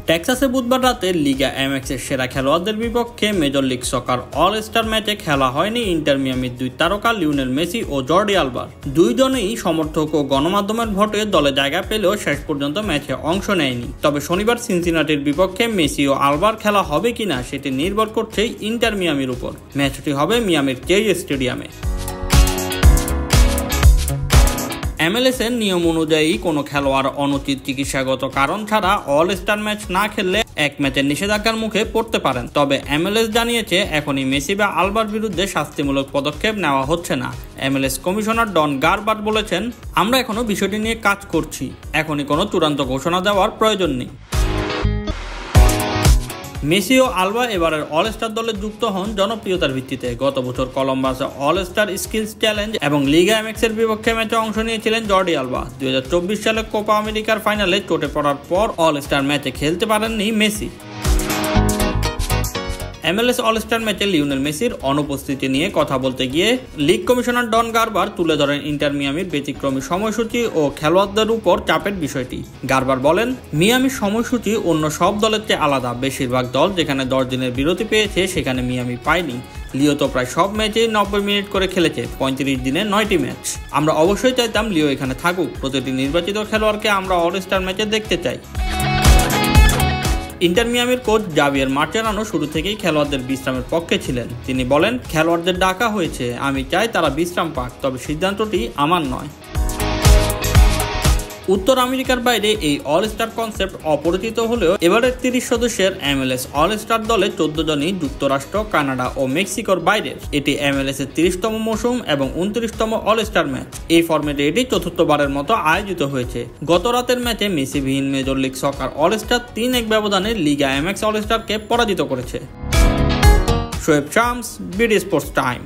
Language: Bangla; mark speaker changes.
Speaker 1: টেক্সাসে বুধবার রাতে লিগা এমএক্সের সেরা খেলোয়াড়দের বিপক্ষে মেজর লিগ সকার অল স্টার ম্যাচে খেলা হয়নি ইন্টার মিয়ামির দুই তারকা লিওনেল মেসি ও জর্ডি আলবার। দুইজনেই সমর্থক ও গণমাধ্যমের ভোটে দলে জায়গা পেলেও শেষ পর্যন্ত ম্যাচে অংশ নেয়নি। তবে শনিবার সিনসিনাটির বিপক্ষে মেসি ও আলবার খেলা হবে কিনা সেটি নির্ভর করছে ইন্টার মিয়ামির উপর। ম্যাচটি হবে মিয়ামির চেজ স্টেডিয়ামে। MLS এর নিয়ম অনুযায়ী কোনো খেলোয়াড় অনুচিত চিকিৎসাগত কারণ ছাড়া অল স্টার ম্যাচ না খেললে এক ম্যাচের নিষেধাজ্ঞার মুখে পড়তে পারেন। তবে MLS জানিয়েছে এখনই মেসি বা আলবার বিরুদ্ধে শাস্তিমূলক পদক্ষেপ নেওয়া হচ্ছে না। MLS কমিশনার ডন গারবার্ট বলেছেন, আমরা এখনো বিষয়টি নিয়ে কাজ করছি, এখনই কোনো চূড়ান্ত ঘোষণা দেওয়ার প্রয়োজন নেই। মেসি ও আলবা এবারের অল স্টার দলে যুক্ত হন জনপ্রিয়তার ভিত্তিতে। গত বছর কলম্বাসে অল স্টার স্কিলস চ্যালেঞ্জ এবং লিগা এমএক্স এর বিপক্ষে ম্যাচে অংশ নিয়েছিলেন জর্ডি আলবা। 2024 সালে কোপা আমেরিকার ফাইনালে চোটে পড়ার পর অল স্টার ম্যাচে খেলতে পারেননি মেসি। MLS অল স্টার ম্যাচে লিওনেল মেসির অনুপস্থিতি নিয়ে কথা বলতে গিয়ে লিগ কমিশনার ডন গারবার তুলে ধরেন ইন্টার মিয়ামির ব্যতিক্রমী সময়সূচি ও খেলোয়াড়দের উপর চাপের বিষয়টি। গারবার বলেন, মিয়ামির সময়সূচি অন্য সব দলের চেয়ে আলাদা। বেশিরভাগ দল যেখানে 10 দিনের বিরতি পেয়েছে সেখানে মিয়ামি পায়নি। লিও তো প্রায় সব ম্যাচেই 90 মিনিট করে খেলেছে, 35 দিনে 9টি ম্যাচ। আমরা অবশ্যই চাইতাম লিও এখানে থাকুক। প্রতিটি নির্বাচিত খেলোয়াড়কে আমরা অল স্টার ম্যাচে দেখতে চাই। ইন্টার মিয়ামির কোচ জাভিয়ের মার্চেরানো শুরু থেকেই খেলোয়াড়দের বিশ্রামের পক্ষে ছিলেন। তিনি বলেন, খেলোয়াড়দের ডাকা হয়েছে, আমি চাই তারা বিশ্রাম পাক, তবে সিদ্ধান্তটি আমার নয়। উত্তর আমেরিকার বাইরে এই অল স্টার কনসেপ্ট অপরিচিত হলেও এবারের 30 সদস্যের MLS অল স্টার দলে 14 জনই যুক্তরাষ্ট্র, কানাডা ও মেক্সিকোর বাইরের। এটি MLS এর 30তম মৌসুম এবং 29তম অল স্টার ম্যাচ। এই ফরম্যাটে এটি চতুর্থবারের মতো আয়োজিত হয়েছে। গত রাতের ম্যাচে মেসিবিহীন মেজর লিগ সকার অল স্টার 3-1 ব্যবধানে লিগা এমএক্স অল স্টারকে পরাজিত করেছে। Shoaib Shams, BD sports time.